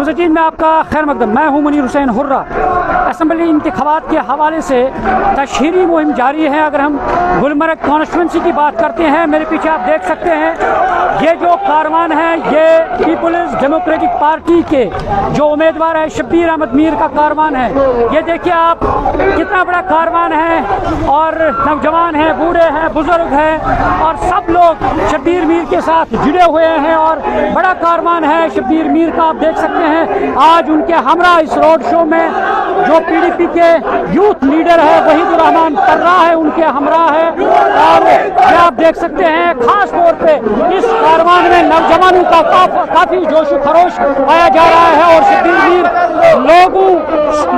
News 18 में आपका खैर मकदम। मैं हूं मुनीर हुसैन हुर्रा। असम्बली इंतखाबात के हवाले से तशहीरी मुहिम जारी है। अगर हम गुलमर्ग कॉन्स्टिट्यूंसी की बात करते हैं, मेरे पीछे आप देख सकते हैं ये जो कारवान है ये पीपल्स डेमोक्रेटिक पार्टी के जो उम्मीदवार है शब्बीर अहमद मीर का कारवान है। ये देखिए आप कितना बड़ा कारवान है और नौजवान हैं, बूढ़े हैं, बुजुर्ग हैं और सब लोग शब्बीर मीर के साथ जुड़े हुए हैं और बड़ा कारवान है शब्बीर मीर का। आप देख सकते हैं आज उनके हमरा इस रोड शो में जो पीडीपी के यूथ लीडर है वहीदुर रहमान पर्रा है, उनके हमरा है। और ये आप देख सकते हैं खास तौर पे इस कारवान में नौजवानों का काफी जोश खरोश पाया जा रहा है और शब्बीर मीर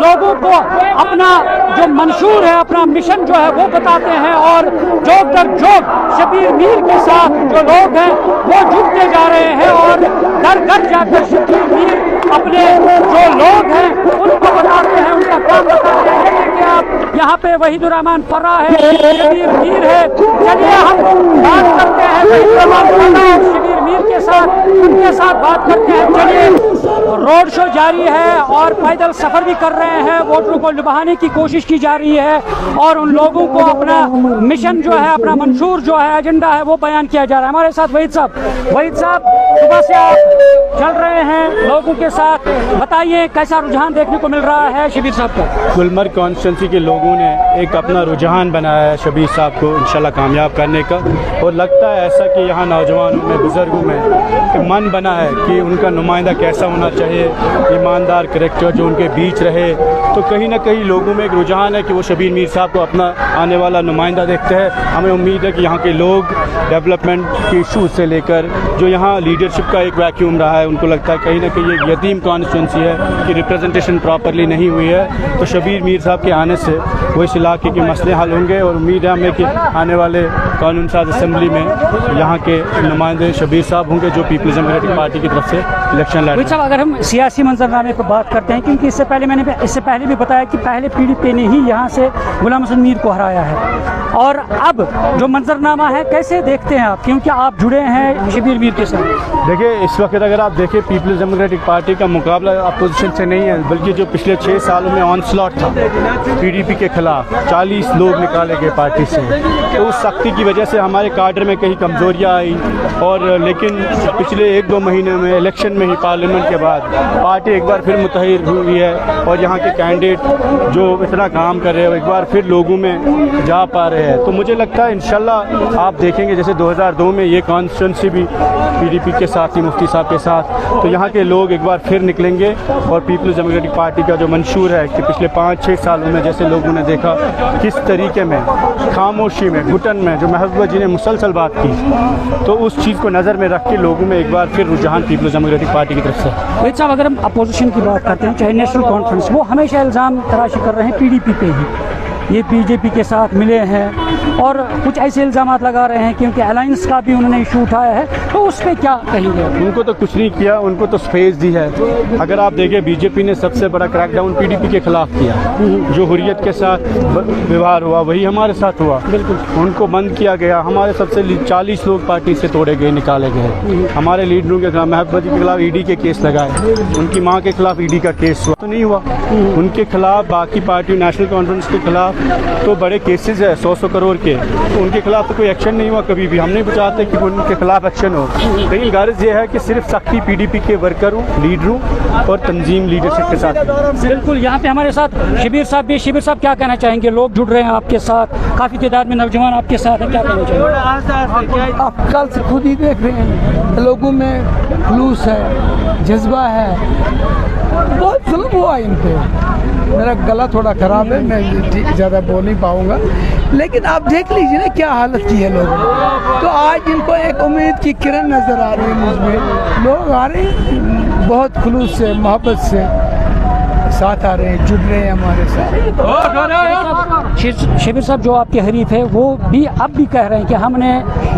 लोगों को अपना जो मंशूर है, अपना मिशन जो है वो बताते हैं और जोक दर जोक शब्बीर मीर के साथ जो लोग हैं वो जुड़ते जा रहे हैं और घर घर जाकर शब्बीर मीर अपने जो लोग हैं उनको बताते हैं, उनका काम बताते हैं कि आप यहाँ पे वहीदुर रहमान पर्रा है, शब्बीर मीर है। चलिए हम बात करते हैं वहीदुर रहमान पर्रा और शब्बीर मीर के साथ, उनके साथ बात करते हैं। चलिए रोड शो जारी है और पैदल सफर भी कर रहे हैं, वोटरों को लुभाने की कोशिश की जा रही है और उन लोगों को अपना मिशन जो है, अपना मंशूर जो है, एजेंडा है वो बयान किया जा रहा है। हमारे साथ वहीद साहब सुबह से आप चल रहे हैं लोगों के साथ, बताइए कैसा रुझान देखने को मिल रहा है शब्बीर साहब को? गुलमर्ग कॉन्स्टिट्यूंसी के लोगों ने एक अपना रुझान बनाया है शब्बीर साहब को इंशाल्लाह कामयाब करने का और लगता है ऐसा कि यहाँ नौजवानों में, बुजुर्गों में मन बना है कि उनका नुमाइंदा कैसा होना चाहिए, ईमानदार करैक्टर जो उनके बीच रहे। तो कहीं ना कहीं लोगों में एक रुझान है कि वो शब्बीर मीर साहब को अपना आने वाला नुमाइंदा देखते हैं। हमें उम्मीद है कि यहाँ के लोग डेवलपमेंट के इशूज़ से लेकर जो यहाँ लीडरशिप का एक वैक्यूम रहा है, उनको लगता है कहीं ना कहीं एक यतीम कॉन्स्टिट्यूंसी है कि रिप्रेजेंटेशन प्रॉपरली नहीं हुई है। तो शब्बीर मीर साहब के आने से वो इस इलाके के मसले हल होंगे और उम्मीद है हमें कि आने वाले कानून साज असम्बली में यहाँ के नुमाइंदे शब्बीर साहब होंगे जो पीपल्स डेमोक्रेटिक पार्टी की तरफ से इलेक्शन लड़ रहे हैं। अगर हम सियासी मंजरनामे पर बात करते हैं, क्योंकि इससे पहले भी बताया कि पहले पीडीपी ने ही यहाँ से गुलाम हसन मीर को हराया है और अब जो मंजरनामा है कैसे देखते हैं आप, क्योंकि आप जुड़े हैं शब्बीर मीर के साथ? देखिए इस वक्त अगर आप देखें पीपल्स डेमोक्रेटिक पार्टी का मुकाबला अपोजिशन से नहीं है, बल्कि जो पिछले 6 सालों में ऑनस्लॉट था पीडीपी के खिलाफ, 40 लोग निकाले गए पार्टी से। तो उस सख्ती की वजह से हमारे काडर में कहीं कमज़ोरियाँ आई और लेकिन पिछले 1-2 महीने में इलेक्शन में ही पार्लियामेंट के बाद पार्टी एक बार फिर मुतहर हुई है और यहाँ के कैंडिडेट जो इतना काम कर रहे हैं एक बार फिर लोगों में जा पा रहे हैं। तो मुझे लगता है इंशाल्लाह आप देखेंगे जैसे 2002 में ये कॉन्स्टिट्यूंसी भी पीडीपी के साथ थी, मुफ्ती साहब के साथ, तो यहाँ के लोग एक बार फिर निकलेंगे और पीपल्स डेमोक्रेटिक पार्टी का जो मंशूर है कि पिछले 5-6 सालों में जैसे लोगों ने देखा किस तरीके में खामोशी में, घुटन में जो महबूबा जी ने मुसलसल बात की, तो उस चीज़ को नज़र में रख के लोगों में एक बार फिर रुझान पीपल्स डेमोक्रेटिक पार्टी की तरफ से। वहीद साहब अगर हम अपोजिशन की बात करते हैं, चाहे नेशनल कॉन्फ्रेंस, वो हमेशा इल्ज़ाम तराशी कर रहे हैं पीडीपी पे ही, ये बीजेपी के साथ मिले हैं और कुछ ऐसे इल्ज़ाम लगा रहे हैं क्योंकि अलायंस का भी उन्होंने इशू उठाया है, तो उस पर क्या कहेंगे? उनको तो कुछ नहीं किया, उनको तो स्पेस दी है। अगर आप देखें बीजेपी ने सबसे बड़ा क्रैकडाउन पीडीपी के खिलाफ किया, जो हुर्रियत के साथ व्यवहार हुआ वही हमारे साथ हुआ। बिल्कुल उनको बंद किया गया, हमारे सबसे 40 लोग पार्टी से तोड़े गए, निकाले गए। हमारे लीडरों के खिलाफ, महबूबा जी के खिलाफ ईडी के केस लगाए, उनकी माँ के खिलाफ ईडी का केस हुआ तो नहीं हुआ। उनके खिलाफ बाकी पार्टी नेशनल कॉन्फ्रेंस के खिलाफ तो बड़े केसेस है 100 करोड़ के, तो उनके खिलाफ तो कोई एक्शन नहीं हुआ कभी भी। हम नहीं चाहते कि उनके खिलाफ एक्शन हो, लेकिन गर्ज ये है कि सिर्फ सख्ती पीडीपी के वर्करों, लीडरों और तंजीम लीडरशिप के साथ। बिल्कुल यहाँ पे हमारे साथ शब्बीर साहब भी। शब्बीर साहब क्या कहना चाहेंगे? लोग जुड़ रहे हैं आपके साथ, काफ़ी तादाद में नौजवान आपके साथ हैं, क्या कहना चाहेंगे? आप कल से खुद ही देख रहे हैं लोगों में खलूस है, जज्बा है, बहुत जुल्म हुआ इन पे। मेरा गला थोड़ा ख़राब है, मैं ज़्यादा बोल नहीं पाऊँगा, लेकिन आप देख लीजिए ना क्या हालत की है लोगों ने। तो आज इनको एक उम्मीद की किरण नज़र आ रही है मुझमें। लोग आ रहे हैं बहुत खुलूस से, मोहब्बत से साथ आ रहे हैं, जुड़ रहे हैं हमारे साथ। शब्बीर साहब जो आपके हरीफ है वो भी अब भी कह रहे हैं कि हमने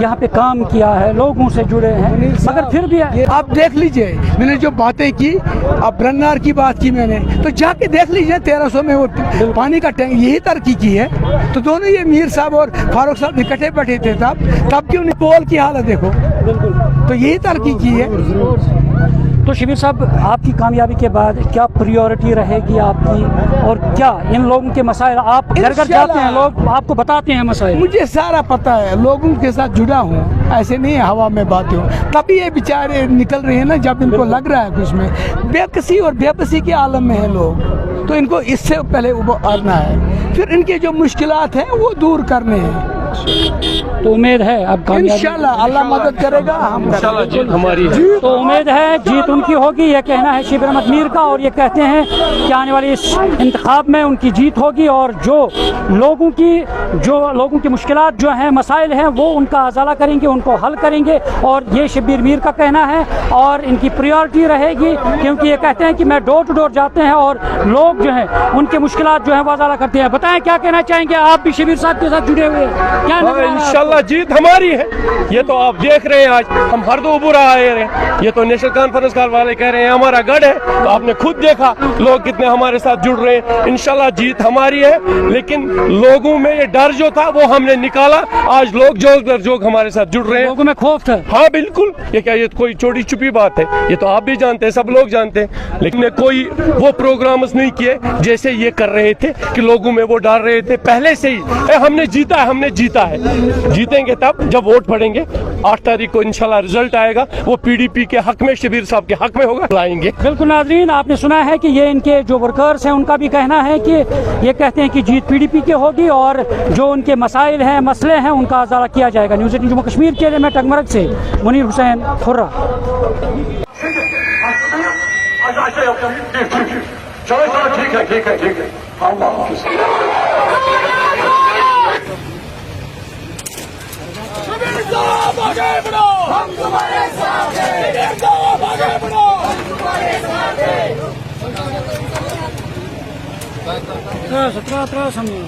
यहाँ पे काम किया है, लोगों से जुड़े हैं, मगर फिर भी आप देख लीजिए मैंने जो बातें की, अब ब्रन्नार की बात की मैंने, तो जाके देख लीजिए 1300 में वो पानी का टैंक, यही तरक्की की है। तो दोनों ये मीर साहब और फारूक साहब इकट्ठे बैठे थे तब क्यों नहीं? पोल की हालत देखो, तो यही तरक्की की है। तो शबीर साहब, आपकी कामयाबी के बाद क्या प्रायोरिटी रहेगी आपकी, और क्या इन लोगों के मसाइल, आप घर घर जाते हैं, लोग आपको बताते हैं मसाइल? मुझे सारा पता है, लोगों के साथ जुड़ा हूँ, ऐसे नहीं है हवा में बातें हूँ। तभी ये बेचारे निकल रहे हैं ना, जब इनको लग रहा है कुछ में, बेकसी और बेबसी के आलम में है लोग, तो इनको इससे पहले उभरना है, फिर इनके जो मुश्किलात हैं वो दूर करने हैं। तो उम्मीद है अब इंशाल्लाह अल्लाह मदद करेगा, हम इंशाल्लाह जीत हमारी है। तो उम्मीद है जीत उनकी होगी, ये कहना है शबीर अहमद मीर का, और ये कहते हैं कि आने वाली इस इंतखाब में उनकी जीत होगी, और जो लोगों की मुश्किलात जो हैं, मसाइल हैं, वो उनका अजाला करेंगे, उनको हल करेंगे, और ये शबीर मीर का कहना है, और इनकी प्रायोरिटी रहेगी, क्योंकि ये कहते हैं कि मैं डोर टू डोर जाते हैं और लोग जो हैं उनकी मुश्किलात जो है वो अजाला करते हैं। बताएं क्या कहना चाहेंगे, आप भी शबीर साहब के साथ जुड़े हुए हैं, क्या नजर आ रहा है आपको? इंशाल्लाह जीत हमारी है। ये तो आप देख रहे हैं, आज हम हर दो बुरा आए रहे हैं, ये तो नेशनल कॉन्फ्रेंस कॉल वाले कह रहे हैं हमारा गढ़ है, तो आपने खुद देखा लोग कितने हमारे साथ जुड़ रहे हैं। इंशाल्लाह जीत हमारी है, लेकिन लोगों में ये डर जो था वो हमने निकाला, आज लोग जोग हमारे साथ जुड़ रहे हैं। लोगों में खौफ था। हाँ बिल्कुल, ये क्या ये कोई छोटी छुपी बात है, ये तो आप भी जानते हैं, सब लोग जानते हैं, लेकिन कोई वो प्रोग्राम्स नहीं किए जैसे ये कर रहे थे कि लोगों में वो डाल रहे थे पहले से ही। हमने जीता है, हमने जीता है, जीतेंगे तब जब वोट पड़ेंगे। 8 तारीख को इंशाल्लाह रिजल्ट आएगा, वो पीडीपी के हक में, शबीर साहब के हक में होगा, लाएंगे। बिल्कुल नाज़रीन, आपने सुना है कि ये इनके जो वर्कर्स हैं उनका भी कहना है कि ये कहते हैं कि जीत पीडीपी की होगी, और जो उनके मसाइल हैं, मसले हैं, उनका अजाला किया जाएगा। न्यूज़ 18 जम्मू कश्मीर के लिए मैं टंगमरग से मुनीर हुसैन खुर्रा। ठीक है आगे बढ़ो, हम तुम्हारे साथ हैं, आगे बढ़ो, हम तुम्हारे साथ हैं। 17 समझो।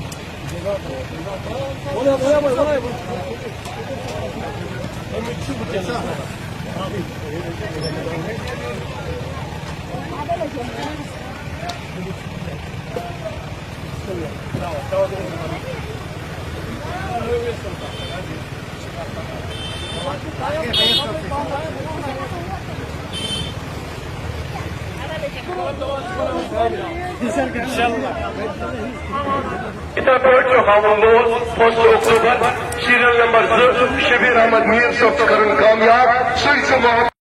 İtə Pörtçü Havunlu, Post Oktober, Serial Number 2, Şebir Ahmet Mir, Softakarın Kamyar, Suisi Muhammed.